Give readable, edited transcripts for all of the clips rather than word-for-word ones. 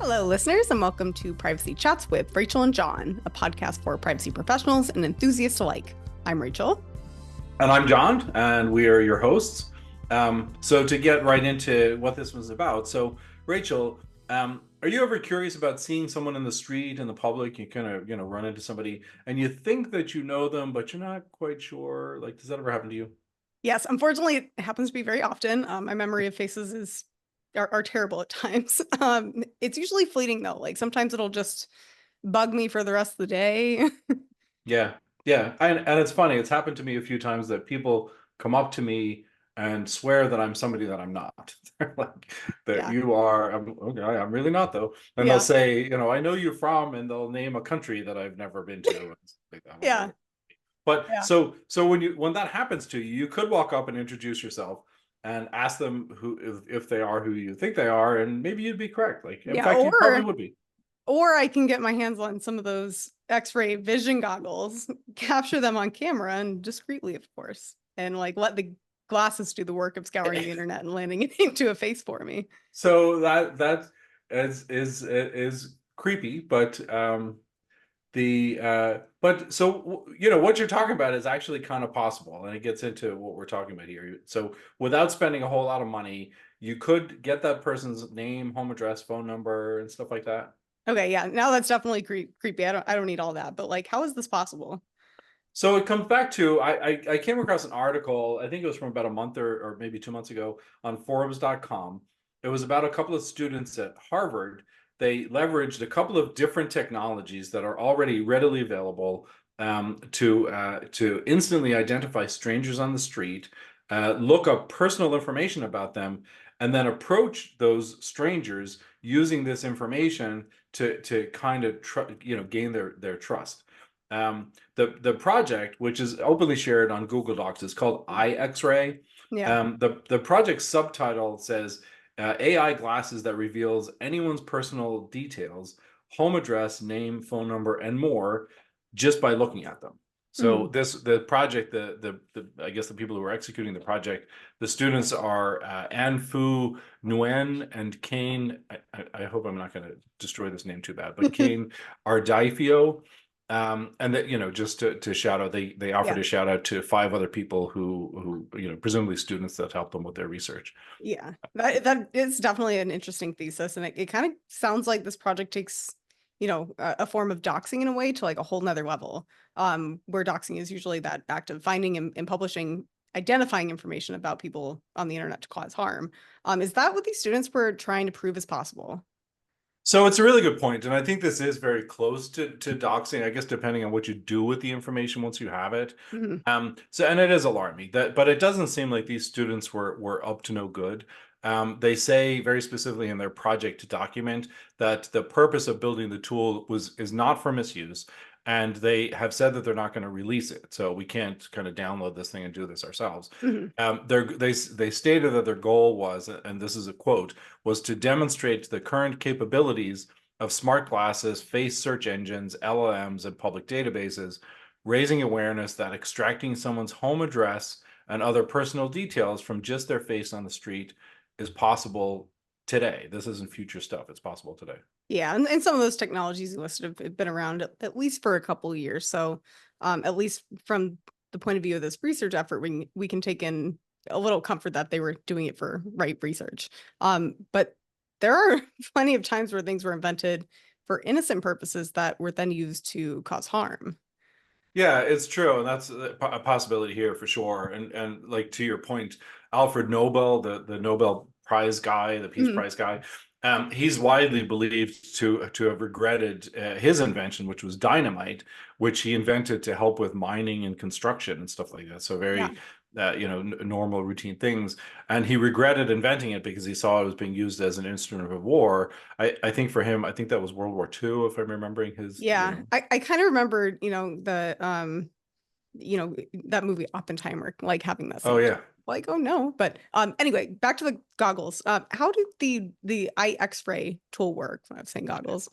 Hello, listeners, and welcome to Privacy Chats with Rachel and John, a podcast for privacy professionals and enthusiasts alike. I'm Rachel. And I'm John, and we are your hosts. So to get right into what this was about, so Rachel, are you ever curious about seeing someone in the street in the public? You kind of, run into somebody and you think that you know them, but you're not quite sure. Like, does that ever happen to you? Yes, unfortunately, it happens to be very often. My memory of faces are terrible at times. It's usually fleeting though. Like sometimes it'll just bug me for the rest of the day. Yeah, yeah, and it's funny. It's happened to me a few times that people come up to me and swear that I'm somebody that I'm not. They're like that Yeah, you are. Okay, I'm really not though. And they'll yeah, say, I know you're from, and they'll name a country that I've never been to, and stuff like that. I'm like, yeah, okay. But yeah, so when that happens to you, you could walk up and introduce yourself and ask them who if they are who you think they are, and maybe you'd be correct. Like, in yeah. fact, you probably would be. Or I can get my hands on some of those X-ray vision goggles, capture them on camera and discreetly, of course, and like let the glasses do the work of scouring the internet and landing it into a face for me. So that is creepy, but but so what you're talking about is actually kind of possible, and it gets into what we're talking about here. So without spending a whole lot of money, you could get that person's name, home address, phone number, and stuff like that. Okay, yeah, now that's definitely creepy. I don't need all that, but like, how is this possible? So it comes back to I came across an article, I think it was from about a month or maybe 2 months ago on Forbes.com. It was about a couple of students at Harvard. They leveraged a couple of different technologies that are already readily available to instantly identify strangers on the street, look up personal information about them, and then approach those strangers using this information to kind of gain their trust. The project, which is openly shared on Google Docs, is called iX-ray. Yeah. The project subtitle says AI glasses that reveals anyone's personal details, home address, name, phone number, and more just by looking at them. So Hmm. the project, the I guess the people who are executing the project, the students are An Fu Nguyen and Kane. I hope I'm not going to destroy this name too bad, but Kane Ardaifio. And that, just to shout out, they offered Yeah. a shout out to 5 other people who presumably students that helped them with their research. Yeah. That is definitely an interesting thesis. And it kind of sounds like this project takes, a form of doxing in a way to like a whole nother level. Where doxing is usually that act of finding and publishing, identifying information about people on the internet to cause harm. Is that what these students were trying to prove is possible? So it's a really good point, and I think this is very close to doxing, I guess, depending on what you do with the information once you have it. Mhm. And it is alarming but it doesn't seem like these students were up to no good. They say very specifically in their project document that the purpose of building the tool is not for misuse, and they have said that they're not going to release it. So we can't kind of download this thing and do this ourselves. Mhm. They stated that their goal was, and this is a quote, was to demonstrate the current capabilities of smart glasses, face search engines, LLMs, and public databases, raising awareness that extracting someone's home address and other personal details from just their face on the street is possible today. This isn't future stuff. It's possible today. Yeah, and some of those technologies you listed have been around at least for a couple of years. So, at least from the point of view of this research effort, we can take in a little comfort that they were doing it for right research. But there are plenty of times where things were invented for innocent purposes that were then used to cause harm. Yeah, it's true, and that's a possibility here for sure. And like to your point, Alfred Nobel, the Nobel Prize guy, the Peace Mhm. Prize guy, he's widely believed to have regretted his invention, which was dynamite, which he invented to help with mining and construction and stuff like that. So Yeah. very normal routine things, and he regretted inventing it because he saw it was being used as an instrument of war. I think for him, I think that was World War II, if I'm remembering his, Yeah, I kind of remember, that movie Oppenheimer, like having that Oh same yeah. like, oh no. But anyway, back to the goggles. How did the iX-ray tool work? I'm saying goggles.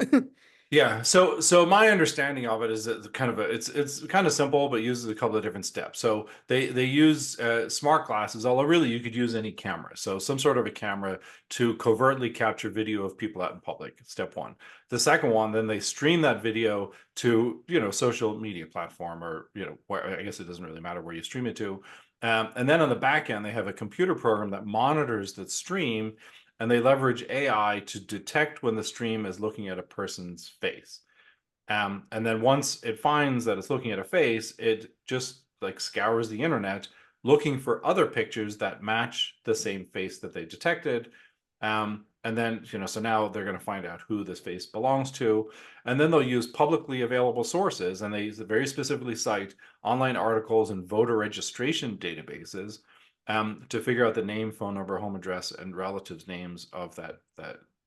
Yeah, so my understanding of it is that kind of it's kind of simple, but uses a couple of different steps. So they use smart glasses, although really you could use any camera. So some sort of a camera to covertly capture video of people out in public. Step one. The second one, then they stream that video to social media platform, or where, I guess it doesn't really matter where you stream it to. And then on the back end, they have a computer program that monitors that stream, and they leverage AI to detect when the stream is looking at a person's face. And then once it finds that it's looking at a face, it just like scours the internet looking for other pictures that match the same face that they detected. And then, so now they're going to find out who this face belongs to. And then they'll use publicly available sources, and they very specifically cite online articles and voter registration databases to figure out the name, phone number, home address, and relatives' names of that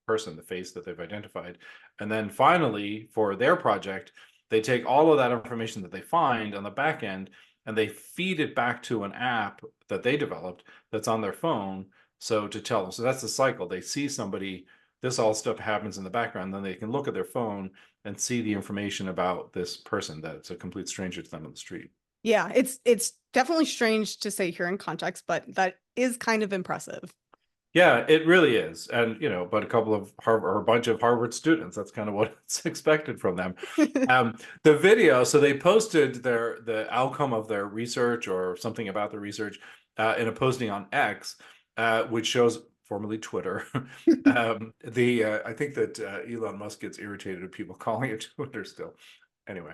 person, the face that they've identified. And then finally, for their project, they take all of that information that they find on the back end and they feed it back to an app that they developed that's on their phone. So to tell them, so that's the cycle. They see somebody, this all stuff happens in the background, then they can look at their phone and see the information about this person that's a complete stranger to them on the street. Yeah, it's definitely strange to say here in context, but that is kind of impressive. Yeah, it really is. And, but a couple of Harvard, or a bunch of Harvard students, that's kind of what it's expected from them. The video, so they posted the outcome of their research or something about the research in a posting on X, which shows formerly Twitter. I think that Elon Musk gets irritated at people calling it Twitter still. Anyway,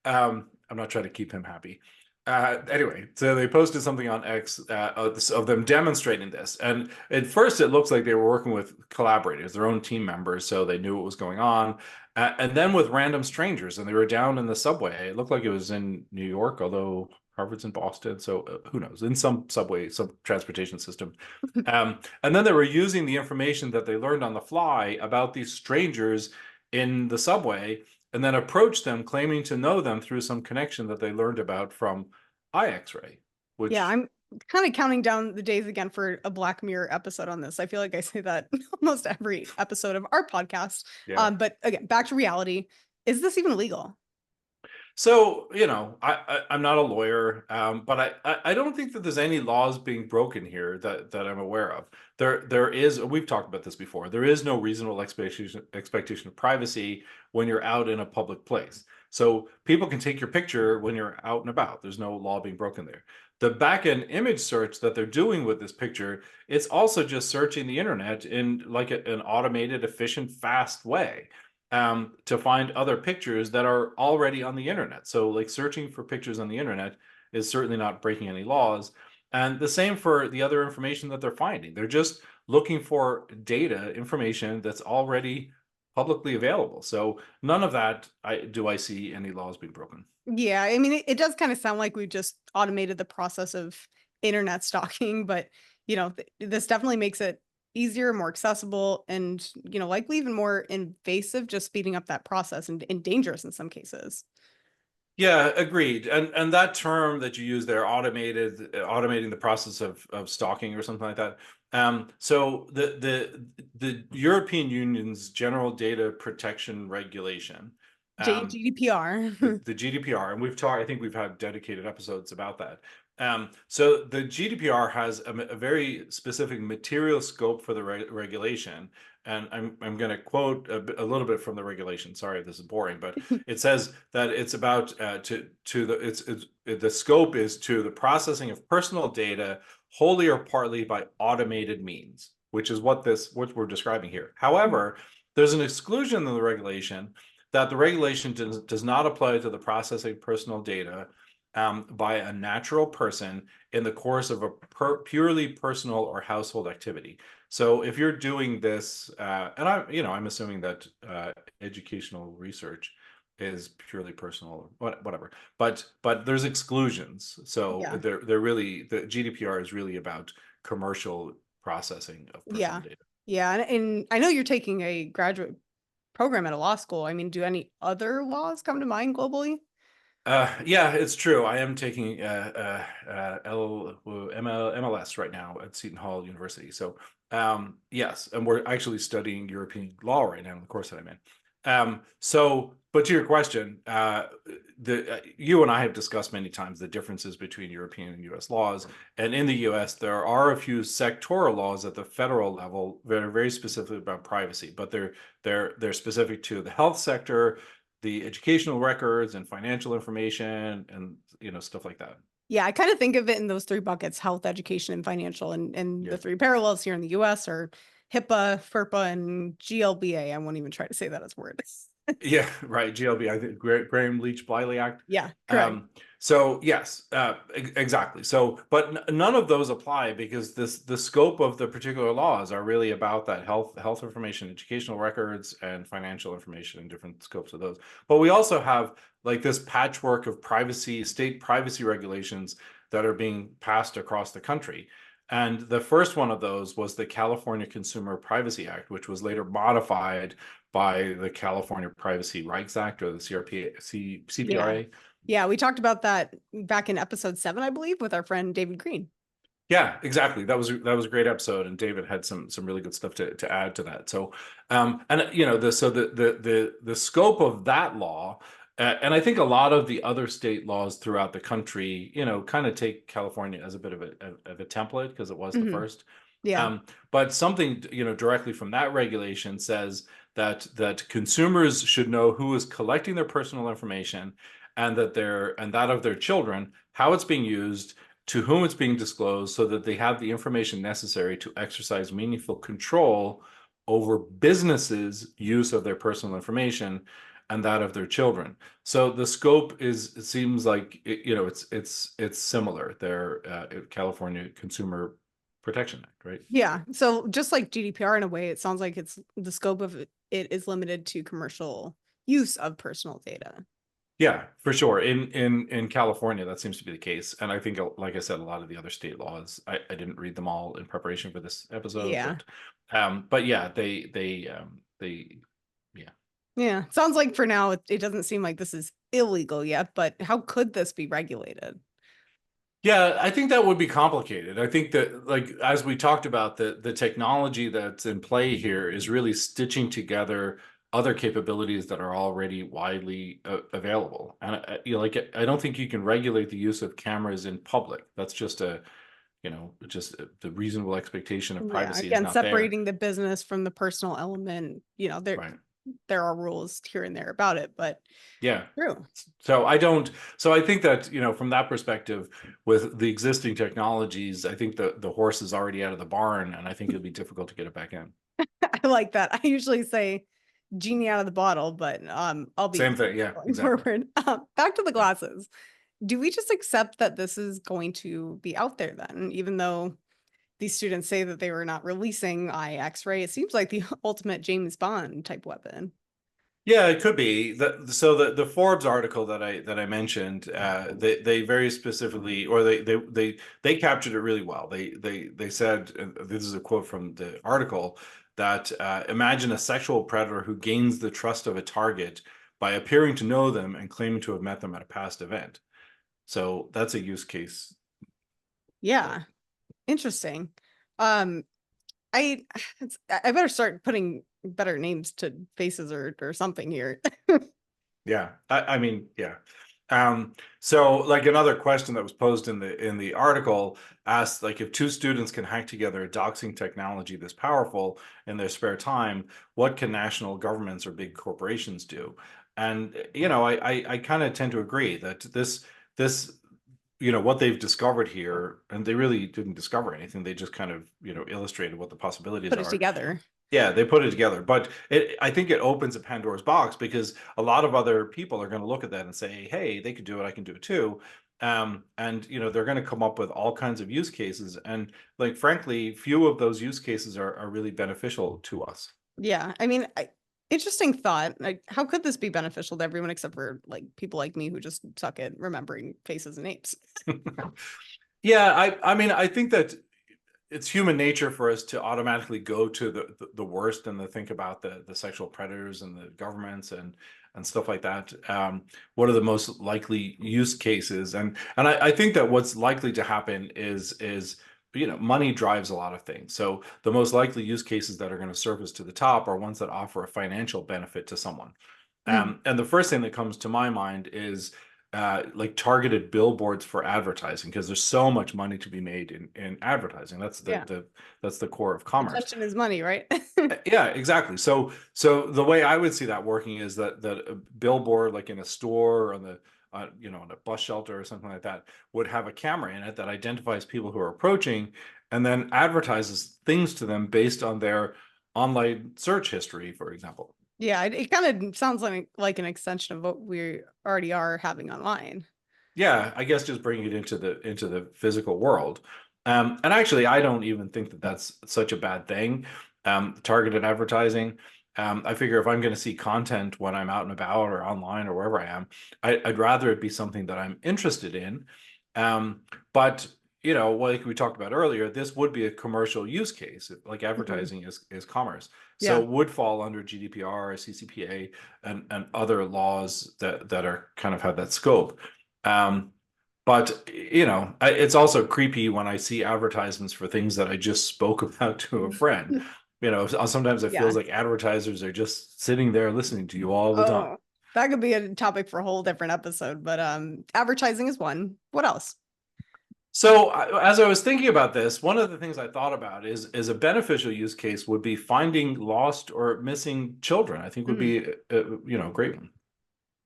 I'm not trying to keep him happy. Anyway, so they posted something on X of them demonstrating this. And at first, it looks like they were working with collaborators, their own team members, so they knew what was going on. And then with random strangers, and they were down in the subway. It looked like it was in New York, although Harvard's in Boston, so who knows? In some subway, some transportation system. And then they were using the information that they learned on the fly about these strangers in the subway, and then approach them claiming to know them through some connection that they learned about from iX-ray, Yeah, which, I'm kind of counting down the days again for a Black Mirror episode on this. I feel like I say that almost every episode of our podcast. yeah. But again, back to reality. Is this even legal? So, I'm not a lawyer, but I don't think that there's any laws being broken here that I'm aware of. There is, we've talked about this before. There is no reasonable expectation of privacy when you're out in a public place. So people can take your picture when you're out and about. There's no law being broken there. The back-end image search that they're doing with this picture, it's also just searching the internet in like an automated, efficient, fast way to find other pictures that are already on the internet. So, like, searching for pictures on the internet is certainly not breaking any laws. And the same for the other information that they're finding. They're just looking for data, information that's already publicly available. So none of that do I see any laws being broken. Yeah, I mean, it does kind of sound like we just automated the process of internet stalking, but this definitely makes it easier, more accessible, and likely even more invasive, just speeding up that process and dangerous in some cases. Yeah, agreed. And that term that you use there, automating the process of stalking or something like that. So the European Union's General Data Protection Regulation, GDPR. the GDPR, and we've talked, I think we've had dedicated episodes about that. So the GDPR has a very specific material scope for the regulation. And I'm going to quote a little bit from the regulation. Sorry if this is boring, but it says that it's about the scope is to the processing of personal data wholly or partly by automated means, which is what we're describing here. However, there's an exclusion in the regulation that the regulation does not apply to the processing of personal data by a natural person in the course of a purely personal or household activity. So if you're doing this, and I'm assuming that educational research is purely personal, whatever. But there's exclusions. So Yeah. they're really, the GDPR is really about commercial processing of personal Yeah. data. Yeah. And I know you're taking a graduate program at a law school. I mean, do any other laws come to mind globally? Yeah, it's true. I am taking MLS right now at Seton Hall University. So, yes, and we're actually studying European law right now in the course that I'm in. But to your question, you and I have discussed many times the differences between European and US laws. And in the US, there are a few sectoral laws at the federal level that are very specific about privacy, but they're specific to the health sector, the educational records and financial information and stuff like that. Yeah, I kind of think of it in those three buckets: health, education, and financial. And Yeah. the three parallels here in the US are HIPAA, FERPA, and GLBA. I won't even try to say that as words. Yeah, right. GLB, I think Graham Leach Bliley Act. Yeah, correct. So yes, exactly. So, but none of those apply because the scope of the particular laws are really about that health information, educational records, and financial information, and different scopes of those. But we also have like this patchwork of state privacy regulations that are being passed across the country. And the first one of those was the California Consumer Privacy Act, which was later modified by the California Privacy Rights Act, or the Yeah. CPRA. Yeah, we talked about that back in episode 7, I believe, with our friend David Green. Yeah, exactly. That was a great episode, and David had some really good stuff to add to that. So, and the scope of that law, and I think a lot of the other state laws throughout the country, kind of take California as a bit of a template because it was the first. Yeah. But something directly from that regulation says that consumers should know who is collecting their personal information, and that of their children, how it's being used, to whom it's being disclosed, so that they have the information necessary to exercise meaningful control over businesses' use of their personal information and that of their children. So the scope it seems like it's similar. They're California Consumer Protection Act, right? Yeah. So just like GDPR in a way, it sounds like it's the scope of it is limited to commercial use of personal data. Yeah, for sure. In California, that seems to be the case. And I think, like I said, a lot of the other state laws, I didn't read them all in preparation for this episode, Yeah. but yeah, yeah. Yeah. Sounds like for now, it doesn't seem like this is illegal yet, but how could this be regulated? Yeah, I think that would be complicated. I think that, like, as we talked about, the technology that's in play here is really stitching together other capabilities that are already widely available. And I don't think you can regulate the use of cameras in public. That's just just the reasonable expectation of Yeah. privacy is Again, not there. separating the business from the personal element, Right. there are rules here and there about it, but Yeah. true. So I think that, from that perspective, with the existing technologies, I think the horse is already out of the barn, and I think it'll be difficult to get it back in. I like that. I usually say genie out of the bottle, but I'll be Same thing. Yeah, going exactly. forward. Back to the Yeah. glasses. Do we just accept that this is going to be out there then, even though these students say that they were not releasing eye X-ray? It seems like the ultimate James Bond type weapon. Yeah, it could be. So the Forbes article that I mentioned, they very specifically, or they captured it really well. They said, this is a quote from the article, that imagine a sexual predator who gains the trust of a target by appearing to know them and claiming to have met them at a past event. So that's a use case. Yeah, interesting. Um, I I better start putting better names to faces or something here. Yeah, I mean, yeah. So like another question that was posed in the article asked, like, if two students can hack together a doxing technology this powerful in their spare time, what can national governments or big corporations do? And I kind of tend to agree that this what they've discovered here, and they really didn't discover anything. They just kind of illustrated what the possibilities Put it are. together. Yeah, they put it together, but I think it opens a Pandora's box, because a lot of other people are going to look at that and say, "Hey, they could do it. I can do it too." And they're going to come up with all kinds of use cases, and, like, frankly, few of those use cases are really beneficial to us. Yeah, I mean, interesting thought. Like, how could this be beneficial to everyone except for like people like me who just suck at remembering faces and names? Yeah, I mean, I think that it's human nature for us to automatically go to the worst, and to think about the sexual predators and the governments and stuff like that. What are the most likely use cases? And I think that what's likely to happen is money drives a lot of things. So the most likely use cases that are going to surface to the top are ones that offer a financial benefit to someone. Mhm. And the first thing that comes to my mind is like targeted billboards for advertising, because there's so much money to be made in advertising. That's Yeah. that's the core of commerce. Attention is money, right? Yeah, exactly. So the way I would see that working is that a billboard, like in a store or on the on a bus shelter or something like that, would have a camera in it that identifies people who are approaching, and then advertises things to them based on their online search history, for example. Yeah, it kind of sounds like an extension of what we already are having online. Yeah, I guess just bringing it into the physical world. And actually, I don't even think that that's such a bad thing. Targeted advertising. I figure if I'm going to see content when I'm out and about or online or wherever I am, I'd rather it be something that I'm interested in. But like we talked about earlier, this would be a commercial use case. Like Mhm. advertising is commerce, so Yeah. it would fall under GDPR, CCPA, and other laws that are kind of have that scope. Um, but it's also creepy when I see advertisements for things that I just spoke about to a friend. Sometimes it Yeah. feels like advertisers are just sitting there listening to you all the time. Oh, that could be a topic for a whole different episode, but advertising is one. What else? So as I was thinking about this, one of the things I thought about is a beneficial use case would be finding lost or missing children. I think would Mhm. be a great one.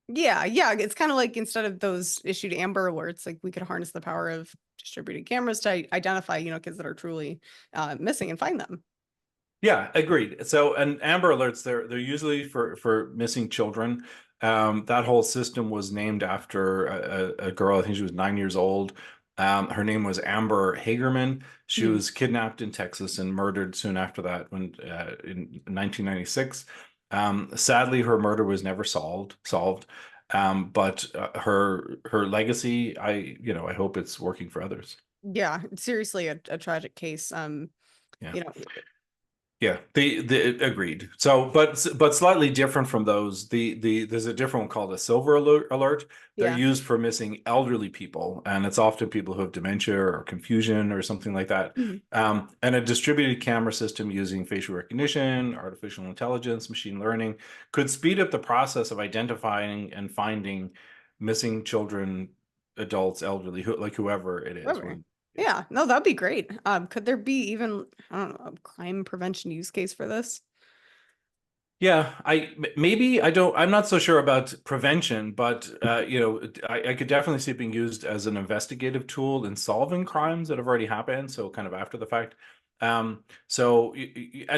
Yeah, yeah. It's kind of like instead of those issued Amber Alerts, like we could harness the power of distributed cameras to identify, kids that are truly missing and find them. Yeah, agreed. So, and Amber Alerts, they're usually for missing children. That whole system was named after a girl. I think she was 9 years old. Her name was Amber Hagerman. She Mhm. was kidnapped in Texas and murdered soon after that, when in 1996. Sadly, her murder was never solved. But her legacy, I hope it's working for others. Yeah, it's seriously a tragic case. Yeah. You know, Yeah, the agreed. So, but slightly different from those. The there's a different one called a silver alert. They're yeah. used for missing elderly people, and it's often people who have dementia or confusion or something like that. Mhm. And a distributed camera system using facial recognition, artificial intelligence, machine learning could speed up the process of identifying and finding missing children, adults, elderly, like whoever it is. Whatever. Yeah, no, that'd be great. Could there be even, I don't know, a crime prevention use case for this? Yeah, maybe I don't. I'm not so sure about prevention, but I could definitely see it being used as an investigative tool in solving crimes that have already happened. So kind of after the fact. And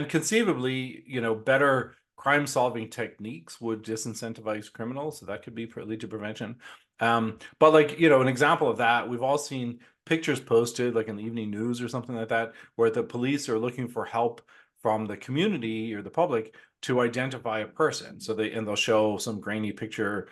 conceivably, better crime solving techniques would disincentivize criminals. So that could be lead to prevention. But like an example of that, we've all seen pictures posted like in the evening news or something like that, where the police are looking for help from the community or the public to identify a person. So they'll show some grainy picture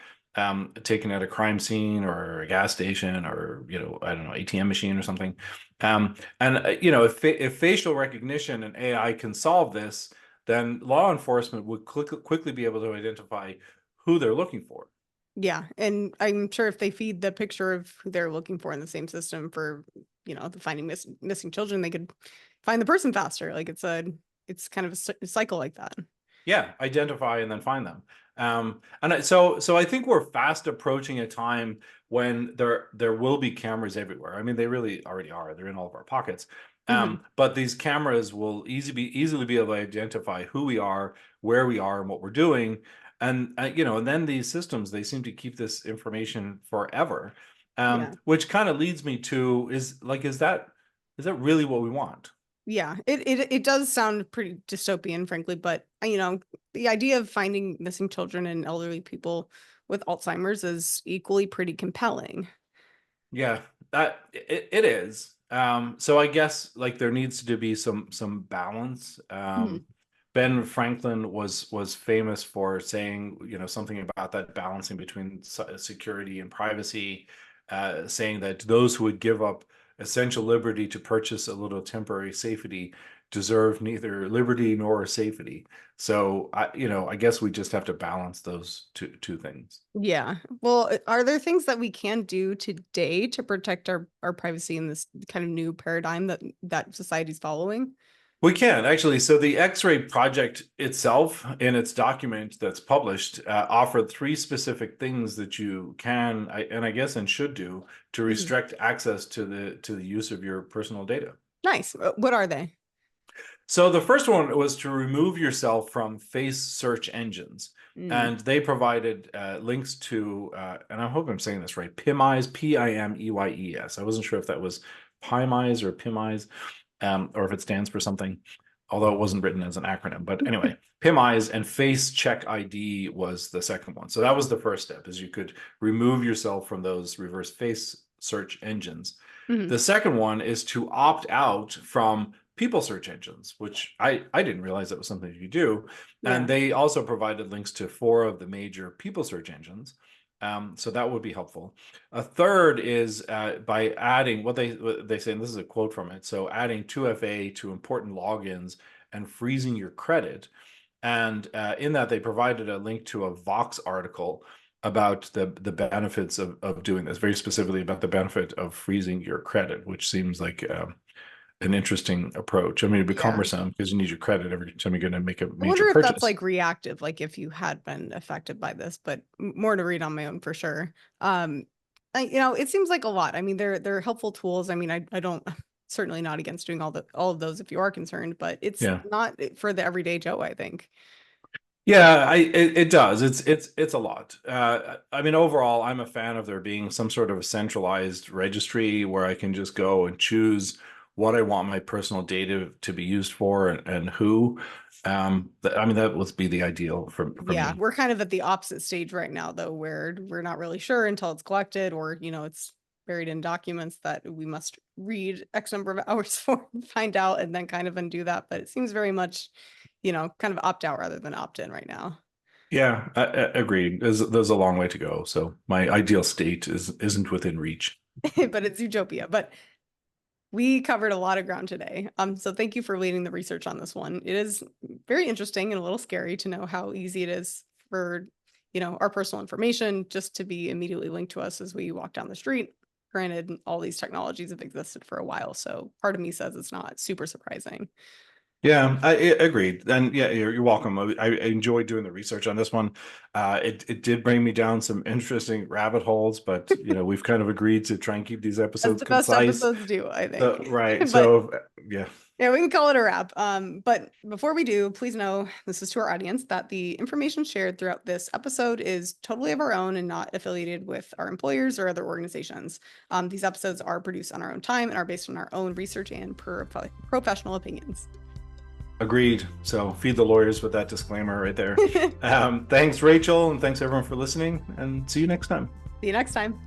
taken at a crime scene or a gas station or I don't know, ATM machine or something. And if facial recognition and AI can solve this, then law enforcement would quickly be able to identify who they're looking for. Yeah, and I'm sure if they feed the picture of who they're looking for in the same system for, the finding missing children, they could find the person faster. Like it's kind of a cycle like that. Yeah, identify and then find them. So I think we're fast approaching a time when there will be cameras everywhere. I mean, they really already are. They're in all of our pockets. Mhm. But these cameras will easily be able to identify who we are, where we are, and what we're doing. And then these systems, they seem to keep this information forever. Yeah. Which kind of leads me to is that really what we want? Yeah, it does sound pretty dystopian, frankly, but the idea of finding missing children and elderly people with Alzheimer's is equally pretty compelling. Yeah, that it is. So I guess like there needs to be some balance. Mhm. Ben Franklin was famous for saying, something about that balancing between security and privacy, saying that those who would give up essential liberty to purchase a little temporary safety deserve neither liberty nor safety. So I guess we just have to balance those two things. Yeah. Well, are there things that we can do today to protect our privacy in this kind of new paradigm that society's following? We can actually. So the X-ray project itself, in its document that's published, offered 3 specific things that you can, and I guess and should do to Mhm. restrict access to the use of your personal data. Nice. What are they? So the first one was to remove yourself from face search engines. Mm. And they provided links to, and I hope I'm saying this right, PIMEYES, PIMEYES. I wasn't sure if that was PIMEYES or PIMEYES, or if it stands for something, although it wasn't written as an acronym. But anyway, PIMEYES and Face Check ID was the second one. So that was the first step, is you could remove yourself from those reverse face search engines. Mhm. The second one is to opt out from people search engines, which I didn't realize that was something you do. And Yeah. they also provided links to 4 of the major people search engines. So that would be helpful. A third is by adding what they say, and this is a quote from it. So adding 2FA to important logins and freezing your credit. And in that, they provided a link to a Vox article about the benefits of doing this, very specifically about the benefit of freezing your credit, which seems like an interesting approach. I mean, it'd be Yeah. cumbersome because you need your credit every time you're going to make a I major wonder if that's purchase. like reactive, like if you had been affected by this, but more to read on my own for sure. It seems like a lot. I mean, they're helpful tools. I mean, I don't certainly not against doing all of those if you are concerned, but it's Yeah. not for the everyday Joe, I think. Yeah, it does. It's a lot. I mean, overall, I'm a fan of there being some sort of a centralized registry where I can just go and choose what I want my personal data to be used for and who. I mean, that would be the ideal for Yeah, me. we're kind of at the opposite stage right now, though, where we're not really sure until it's collected or, it's buried in documents that we must read X number of hours for and find out and then kind of undo that. But it seems very much, kind of opt out rather than opt in right now. Yeah, agreed. There's a long way to go. So my ideal state isn't within reach. But it's utopia. But we covered a lot of ground today. So thank you for leading the research on this one. It is very interesting and a little scary to know how easy it is for, our personal information just to be immediately linked to us as we walk down the street. Granted, all these technologies have existed for a while, so part of me says it's not super surprising. Yeah, I agreed. And yeah, you're welcome. I enjoyed doing the research on this one. It did bring me down some interesting rabbit holes, but we've kind of agreed to try and keep these As episodes the best concise. episodes do, I think. Right. But So yeah. yeah, we can call it a wrap. But before we do, please know this is to our audience that the information shared throughout this episode is totally of our own and not affiliated with our employers or other organizations. These episodes are produced on our own time and are based on our own research and professional opinions. Agreed. So feed the lawyers with that disclaimer right there. Thanks, Rachel, and thanks everyone for listening, and see you next time. See you next time.